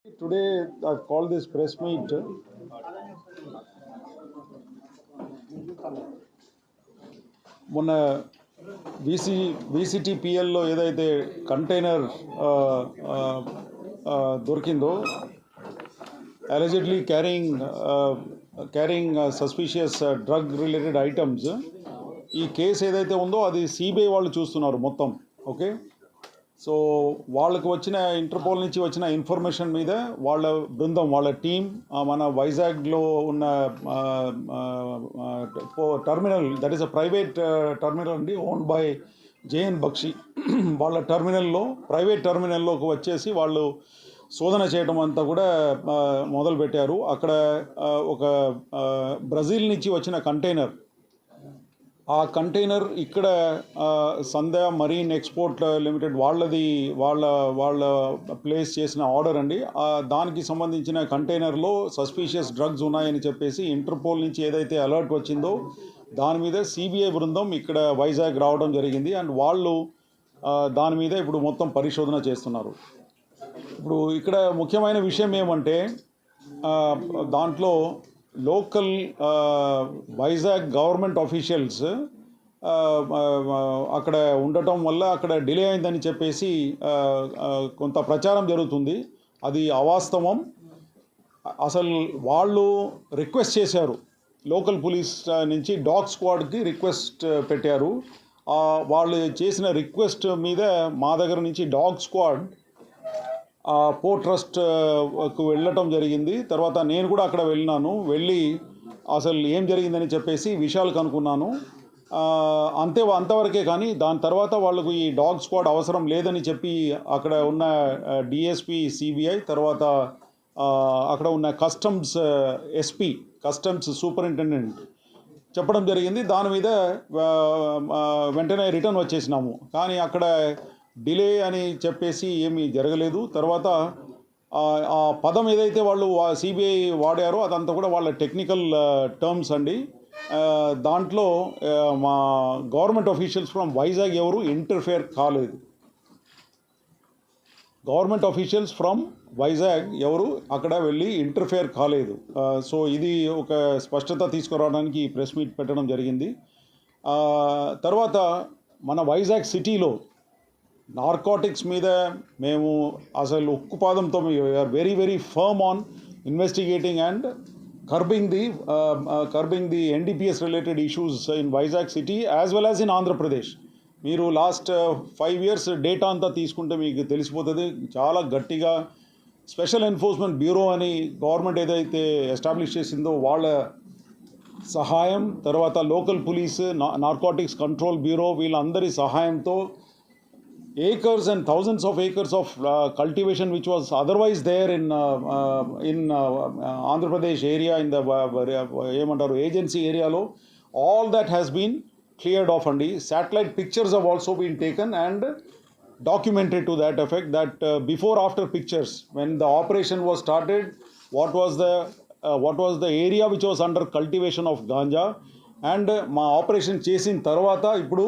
Today, I've called this press meet. మొన్న VCTPLలో ఏదైతే కంటైనర్ దొరికిందో allegedly carrying suspicious drug related items. ఈ కేసు ఏదైతే ఉందో అది సిబిఐ వాళ్ళు చూస్తున్నారు మొత్తం. ఓకే, సో వాళ్ళకు వచ్చిన ఇంటర్పోల్ నుంచి వచ్చిన ఇన్ఫర్మేషన్ మీద వాళ్ళ బృందం, వాళ్ళ టీం మన వైజాగ్లో ఉన్న terminal, that is a private terminal అండి, ఓన్డ్ బై జేఎన్ బక్షి. వాళ్ళ టర్మినల్లో, ప్రైవేట్ టర్మినల్లోకి వచ్చేసి వాళ్ళు శోధన చేయడం అంతా కూడా మొదలుపెట్టారు. అక్కడ ఒక బ్రెజిల్ నుంచి వచ్చిన కంటైనర్, ఆ కంటైనర్ ఇక్కడ సంధ్య మరీన్ ఎక్స్పోర్ట్ లిమిటెడ్ వాళ్ళ ప్లేస్ చేసిన ఆర్డర్ అండి. దానికి సంబంధించిన కంటైనర్లో సస్పీషియస్ డ్రగ్స్ ఉన్నాయని చెప్పేసి ఇంటర్పోల్ నుంచి ఏదైతే అలర్ట్ వచ్చిందో దాని మీద సిబిఐ బృందం ఇక్కడ వైజాగ్ రావడం జరిగింది. అండ్ వాళ్ళు దాని మీద ఇప్పుడు మొత్తం పరిశోధన చేస్తున్నారు. ఇప్పుడు ఇక్కడ ముఖ్యమైన విషయం ఏమంటే, దాంట్లో లోకల్ వైజాగ్ గవర్నమెంట్ ఆఫీషియల్స్ అక్కడ ఉండటం వల్ల అక్కడ డిలే అయిందని చెప్పేసి కొంత ప్రచారం జరుగుతుంది. అది అవాస్తవం. అసలు వాళ్ళు రిక్వెస్ట్ చేశారు, లోకల్ పోలీస్ నుంచి డాగ్ స్క్వాడ్కి రిక్వెస్ట్ పెట్టారు. వాళ్ళు చేసిన రిక్వెస్ట్ మీద మా దగ్గర నుంచి డాగ్ స్క్వాడ్ పోర్ట్ ట్రస్ట్కు వెళ్ళటం జరిగింది. తర్వాత నేను కూడా అక్కడ వెళ్ళి అసలు ఏం జరిగిందని చెప్పేసి విషయాలు కనుక్కున్నాను. అంతవరకే. కానీ దాని తర్వాత వాళ్ళకు ఈ డాగ్ స్క్వాడ్ అవసరం లేదని చెప్పి అక్కడ ఉన్న డిఎస్పి సిబిఐ, తర్వాత అక్కడ ఉన్న కస్టమ్స్ ఎస్పీ, కస్టమ్స్ సూపరింటెండెంట్ చెప్పడం జరిగింది. దాని మీద వెంటనే రిటర్న్ వచ్చేసినాము. కానీ అక్కడ డిలే అని చెప్పేసి ఏమీ జరగలేదు. తర్వాత ఆ పదం ఏదైతే వాళ్ళు సిబిఐ వాడారో అదంతా కూడా వాళ్ళ టెక్నికల్ టర్మ్స్ అండి. దాంట్లో మా గవర్నమెంట్ ఆఫీషియల్స్ ఫ్రమ్ వైజాగ్ ఎవరు ఇంటర్ఫేర్ కాలేదు. గవర్నమెంట్ ఆఫీషియల్స్ ఫ్రమ్ వైజాగ్ ఎవరు అక్కడ వెళ్ళి ఇంటర్ఫేర్ కాలేదు. సో ఇది ఒక స్పష్టత తీసుకురావడానికి ప్రెస్ మీట్ పెట్టడం జరిగింది. తర్వాత మన వైజాగ్ సిటీలో నార్కోటిక్స్ మీద మేము అసలు ఉక్కుపాదంతో we are very firm on investigating and curbing the NDPS related issues in Vizag city as well as in Andhra Pradesh. మీరు లాస్ట్ 5 years డేటా అంతా తీసుకుంటే మీకు తెలిసిపోతుంది. చాలా గట్టిగా స్పెషల్ ఎన్ఫోర్స్మెంట్ బ్యూరో అని గవర్నమెంట్ ఏదైతే ఎస్టాబ్లిష్ చేసిందో వాళ్ళ సహాయం, తర్వాత local police, narcotics control bureau, వీళ్ళందరి సహాయంతో acres and thousands of acres of cultivation which was otherwise there in Andhra Pradesh area, in the ఏమంటారు agency area lo, all that has been cleared off. And satellite pictures have also been taken and documented to that effect, that before after pictures when the operation was started, what was the area which was under cultivation of ganja, and మా operation చేసిన తర్వాత ఇప్పుడు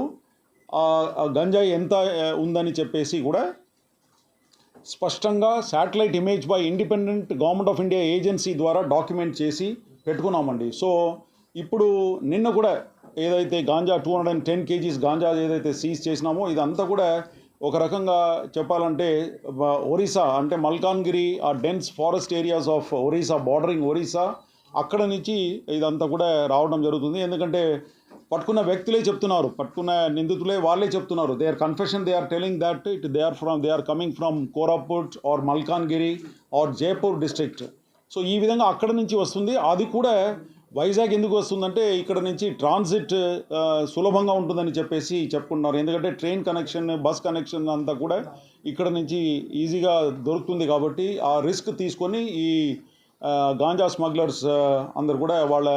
గంజాయి ఎంత ఉందని చెప్పేసి కూడా స్పష్టంగా satellite image by independent government of India agency ద్వారా డాక్యుమెంట్ చేసి పెట్టుకున్నామండి. సో ఇప్పుడు నిన్న కూడా ఏదైతే గాంజా 210 kgs గాంజా ఏదైతే సీజ్ చేసినామో ఇదంతా కూడా ఒక రకంగా చెప్పాలంటే ఒరిస్సా, అంటే మల్కాన్గిరి, ఆ dense forest areas of Orissa, bordering Orissa, అక్కడ నుంచి ఇదంతా కూడా రావడం జరుగుతుంది. ఎందుకంటే పట్టుకున్న వ్యక్తులే చెప్తున్నారు, పట్టుకున్న నిందితులే వాళ్ళే చెప్తున్నారు. They are confession, they are telling that they are coming from Koraput or Malkangiri or Jaipur district. So ఈ విధంగా అక్కడ నుంచి వస్తుంది. అది కూడా వైజాగ్ ఎందుకు వస్తుందంటే ఇక్కడ నుంచి ట్రాన్సిట్ సులభంగా ఉంటుందని చెప్పేసి చెప్పుకుంటున్నారు. ఎందుకంటే ట్రైన్ కనెక్షన్, బస్ కనెక్షన్ అంతా కూడా ఇక్కడ నుంచి ఈజీగా దొరుకుతుంది. కాబట్టి ఆ రిస్క్ తీసుకొని ఈ గాంజా స్మగ్లర్స్ అందరు కూడా వాళ్ళ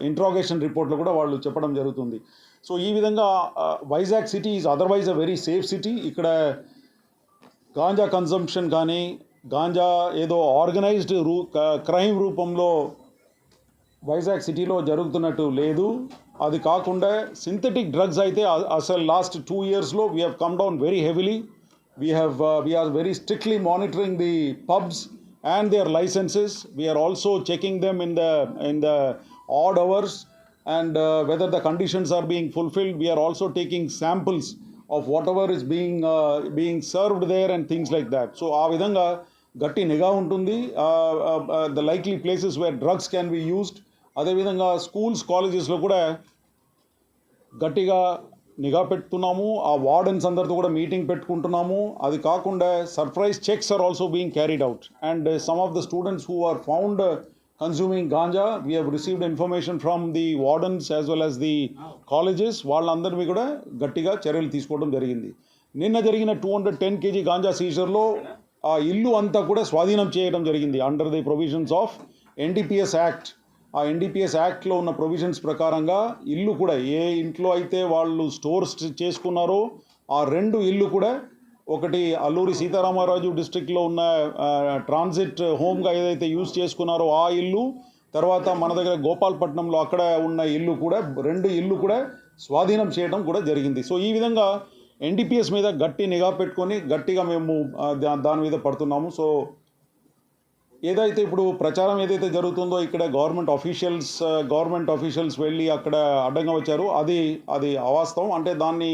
ఇంట్రాగేషన్ రిపోర్ట్లో కూడా వాళ్ళు చెప్పడం జరుగుతుంది. సో ఈ విధంగా Vizag city is otherwise a very safe city. ఇక్కడ గాంజా కన్సంప్షన్ కానీ, గాంజా ఏదో ఆర్గనైజ్డ్ క్రైమ్ రూపంలో వైజాగ్ సిటీలో జరుగుతున్నట్టు లేదు. అది కాకుండా సింథటిక్ డ్రగ్స్ అయితే అసలు లాస్ట్ 2 yearsలో we have come down very heavily. we are very strictly monitoring the pubs and their licenses. We are also checking them in the odd hours, and whether the conditions are being fulfilled. We are also taking samples of whatever is being served there and things like that. So ఆ విధంగా గట్టి నిఘా ఉంటుంది. The likely places where drugs can be used. అదేవిధంగా schools కాలేజెస్లో కూడా గట్టిగా నిఘా పెట్టుతున్నాము. ఆ వార్డెన్స్ అందరితో కూడా మీటింగ్ పెట్టుకుంటున్నాము. అది కాకుండా surprise checks are also being carried out, and some of the students who are found consuming ganja, we have received information from the wardens as well as the colleges. వాళ్ళందరినీ కూడా గట్టిగా చర్యలు తీసుకోవడం జరిగింది. నిన్న జరిగిన 210 kg గాంజా సీజర్లో ఆ ఇల్లు అంతా కూడా స్వాధీనం చేయడం జరిగింది under the provisions of NDPS act. ఆ ఎన్డీపీఎస్ యాక్ట్లో ఉన్న ప్రొవిజన్స్ ప్రకారంగా ఇల్లు కూడా ఏ ఇంట్లో అయితే వాళ్ళు స్టోర్స్ చేసుకున్నారో ఆ 2 ఇల్లు కూడా, ఒకటి అల్లూరి సీతారామరాజు డిస్ట్రిక్ట్లో ఉన్న ట్రాన్సిట్ హోమ్గా ఏదైతే యూజ్ చేసుకున్నారో ఆ ఇల్లు, తర్వాత మన దగ్గర గోపాల్పట్నంలో అక్కడ ఉన్న ఇల్లు కూడా, 2 ఇల్లు కూడా స్వాధీనం చేయడం కూడా జరిగింది. సో ఈ విధంగా ఎన్డీపీఎస్ మీద గట్టి నిఘా పెట్టుకొని గట్టిగా మేము దాని మీద పడుతున్నాము. సో ఏదైతే ఇప్పుడు ప్రచారం ఏదైతే జరుగుతుందో ఇక్కడ గవర్నమెంట్ ఆఫీషియల్స్ వెళ్ళి అక్కడ అడ్డంగా వచ్చారు, అది అవాస్తవం. అంటే దాన్ని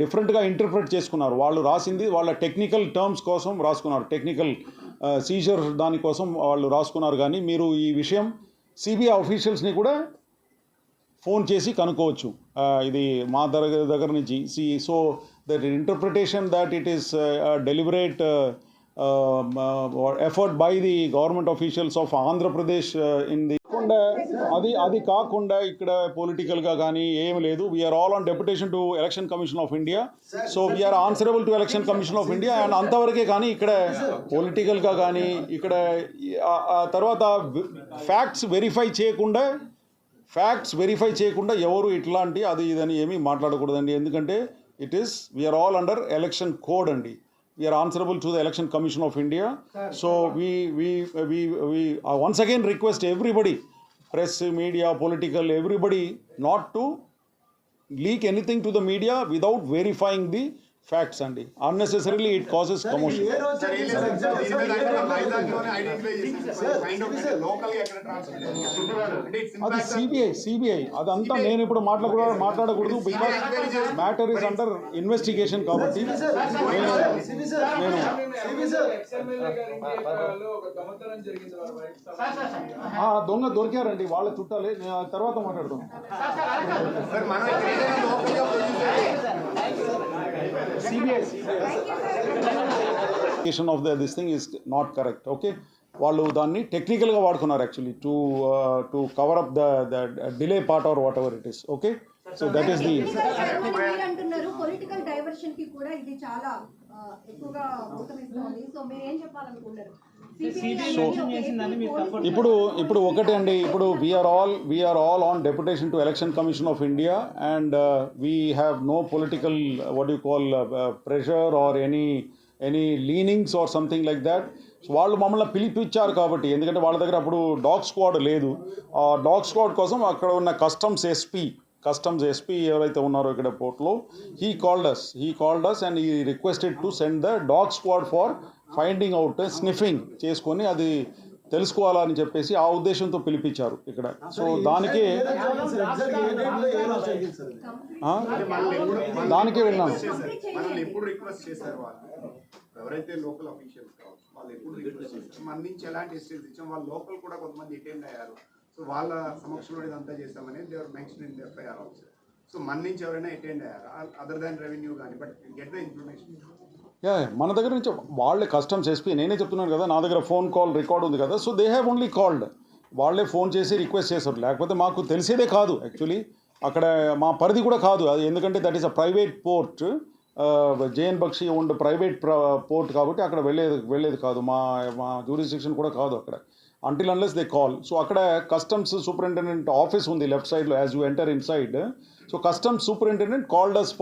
డిఫరెంట్గా ఇంటర్ప్రిట్ చేసుకున్నారు. వాళ్ళు రాసింది వాళ్ళ టెక్నికల్ టర్మ్స్ కోసం రాసుకున్నారు, టెక్నికల్ సీజర్ దానికోసం వాళ్ళు రాసుకున్నారు. కానీ మీరు ఈ విషయం సిబిఐ ఆఫీషియల్స్ని కూడా ఫోన్ చేసి కనుక్కోవచ్చు. ఇది మా దగ్గర నుంచి so that interpretation that it is deliberate effort by the government officials of Andhra Pradesh in the అది కాకుండా ఇక్కడ పొలిటికల్గా కానీ ఏమి లేదు. We are all on deputation to election commission of India. So we are answerable to election commission of India and అంతవరకే. కానీ ఇక్కడ పొలిటికల్గా కానీ ఇక్కడ తర్వాత ఫ్యాక్ట్స్ వెరిఫై చేయకుండా ఎవరు ఇట్లాంటి అది ఇదని ఏమీ మాట్లాడకూడదండి. ఎందుకంటే we are all under election code అండి. We are answerable to the Election Commission of India. So we once again request everybody, press, media, political, everybody, not to leak anything to the media without verifying the facts అండి. Unnecessarily it causes commotion. అది CBI అదంతా నేను ఇప్పుడు మాట్లాడకూడదు. Because matter is under investigation కాబట్టి దొంగ దొరికారండి, వాళ్ళ చుట్టాలే. తర్వాత మాట్లాడదాం. CBI of this thing is not correct. Okay, వాళ్ళు దాన్ని టెక్నికల్గా వాడుకున్నారు actually to cover up the delay part or what ever it is. Okay, so that is the political diversion కి కూడా ఇది చాలా ఎక్కువగా ఊతమిస్తోంది. సో మీరు ఏం చెప్పాలనుకుంటారు? ఇప్పుడు ఒకటే అండి, ఇప్పుడు we are all on deputation to election commission of India and we have no political what you call pressure or any leanings or something like that. వాళ్ళు మమ్మల్ని పిలిపించారు కాబట్టి, ఎందుకంటే వాళ్ళ దగ్గర అప్పుడు డాగ్ స్క్వాడ్ లేదు. ఆ డాగ్ స్క్వాడ్ కోసం అక్కడ ఉన్న కస్టమ్స్ ఎస్పీ ఎవరైతే ఉన్నారో ఇక్కడ పోర్ట్లో, he called us and he requested to send the dog squad for finding out, sniffing చేసుకొని అది తెలుసుకోవాలని చెప్పేసి ఆ ఉద్దేశంతో పిలిపించారు ఇక్కడ. సో దానికే వెళ్ళాను. ఎవరైతే లోకల్ అఫీషియల్స్ కావచ్చు వాళ్ళు ఎప్పుడు రిక్వెస్ట్ చేస్తారు, మన నుంచి ఎలాంటి ఎస్టేట్స్ ఇచ్చాం, వాళ్ళు లోకల్ కూడా కొంతమంది అటెండ్ అయ్యారు. సో వాళ్ళ సమక్షంలో ఇదంతా చేస్తామని they are mention in the FIR also. So మన నుంచి ఎవరైనా అటెండ్ అయ్యారు అదర్ దాన్ రెవెన్యూ కానీ, బట్ గెట్ ద ఇన్ఫర్మేషన్. మన దగ్గర నుంచి వాళ్ళే కస్టమ్స్ ఎస్పీ, నేనే చెప్తున్నాను కదా, నా దగ్గర ఫోన్ కాల్ రికార్డ్ ఉంది కదా. So they have only called, వాళ్ళే ఫోన్ చేసి రిక్వెస్ట్ చేశారు. లేకపోతే మాకు తెలిసేదే కాదు యాక్చువల్లీ, అక్కడ మా పరిధి కూడా కాదు అది. ఎందుకంటే that is a private port, JN Bakshi owned private port కాబట్టి అక్కడ వెళ్ళేది కాదు. మా జ్యూరిస్డిక్షన్ కూడా కాదు అక్కడ, until unless they call. So అక్కడ కస్టమ్స్ సూపరింటెండెంట్ ఆఫీస్ ఉంది లెఫ్ట్ సైడ్లో as you enter inside. So customs superintendent called us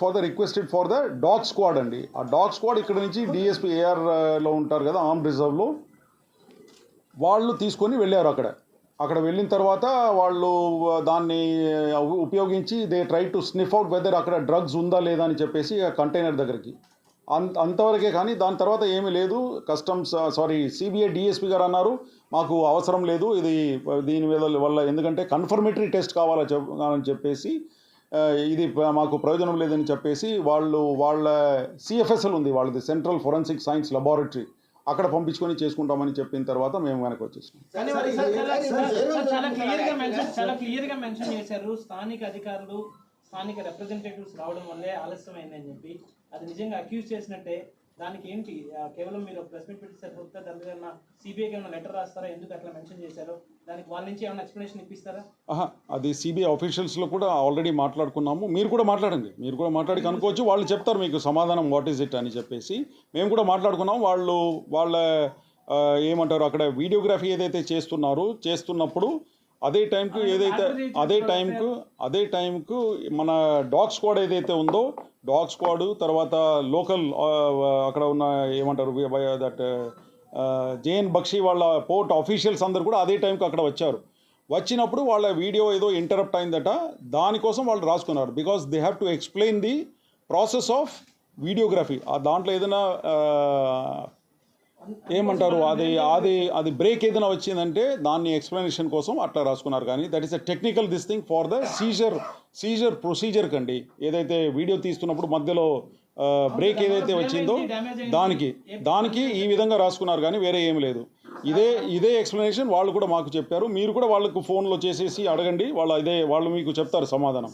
for the requested for the dog squad అండి. ఆ డాగ్ స్క్వాడ్ ఇక్కడ నుంచి డిఎస్పీ ఏఆర్లో ఉంటారు కదా, ఆర్మ్ రిజర్వ్లో, వాళ్ళు తీసుకొని వెళ్ళారు అక్కడ. అక్కడ వెళ్ళిన తర్వాత వాళ్ళు దాన్ని ఉపయోగించి they try to sniff out whether అక్కడ డ్రగ్స్ ఉందా లేదా అని చెప్పేసి ఆ కంటైనర్ దగ్గరికి అంతవరకే. కానీ దాని తర్వాత ఏమీ లేదు. కస్టమ్స్ సిబిఐ డిఎస్పీ గారు అన్నారు మాకు అవసరం లేదు ఇది దీని వల్ల, ఎందుకంటే కన్ఫర్మేటరీ టెస్ట్ కావాలని చెప్పేసి ఇది మాకు ప్రయోజనం లేదని చెప్పేసి వాళ్ళ సిఎఫ్ఎస్ఎల్ ఉంది, వాళ్ళది సెంట్రల్ ఫోరెన్సిక్ సైన్స్ లెబారెటరీ, అక్కడ పంపించుకొని చేసుకుంటామని చెప్పిన తర్వాత మేము వెనక్కి వచ్చేసాం. కానీ చాలా క్లియర్గా మెన్షన్ చేశారు స్థానిక అధికారులు స్థానిక రిప్రజెంటేటివ్స్ రావడం వల్లే ఆలస్యమైందని చెప్పి. అది నిజంగా అక్యూజ్ చేసినట్టే. దానికి ఏంటి కేవలం మీరు ప్రెస్ మీట్ పెట్టి సరిపోతే దాని మీద సిబిఐకి ఏమైనా లెటర్ రాస్తారా, ఎందుకు అట్లా మెన్షన్ చేశారో దానికి వాళ్ళ నుంచి ఏమైనా ఎక్స్ప్లెనేషన్ ఇప్పిస్తారా? అది సిబిఐ ఆఫీషియల్స్లో కూడా ఆల్రెడీ మాట్లాడుకున్నాము. మీరు కూడా మాట్లాడండి, మీరు కూడా మాట్లాడి కనుక్కోవచ్చు, వాళ్ళు చెప్తారు మీకు సమాధానం వాట్ ఈజ్ ఇట్ అని చెప్పేసి. మేము కూడా మాట్లాడుకున్నాం. వాళ్ళ ఏమంటారు అక్కడ వీడియోగ్రఫీ ఏదైతే చేస్తున్నప్పుడు అదే టైంకు మన డాగ్ స్క్వాడ్ ఏదైతే ఉందో, డాగ్ స్క్వాడ్ తర్వాత లోకల్ అక్కడ ఉన్న ఏమంటారు దట్ జేఎన్ బక్షి వాళ్ళ పోర్ట్ ఆఫీషియల్స్ అందరు కూడా అదే టైంకి అక్కడ వచ్చారు. వచ్చినప్పుడు వాళ్ళ వీడియో ఏదో ఇంటరప్ట్ అయిందట, దానికోసం వాళ్ళు రాసుకున్నారు. Because they have to explain the process of videography. దాంట్లో ఏదైనా ఏమంటారు అది బ్రేక్ ఏదైనా వచ్చిందంటే దాన్ని ఎక్స్ప్లెనేషన్ కోసం అట్లా రాసుకున్నారు. కానీ that is a technical this thing for the seizure procedure కండి. ఏదైతే వీడియో తీస్తున్నప్పుడు మధ్యలో బ్రేక్ ఏదైతే వచ్చిందో దానికి ఈ విధంగా రాసుకున్నారు, కానీ వేరే ఏం లేదు. ఇదే ఎక్స్ప్లెనేషన్ వాళ్ళు కూడా మాకు చెప్పారు. మీరు కూడా వాళ్ళకు ఫోన్లో చేసేసి అడగండి, వాళ్ళు మీకు చెప్తారు సమాధానం.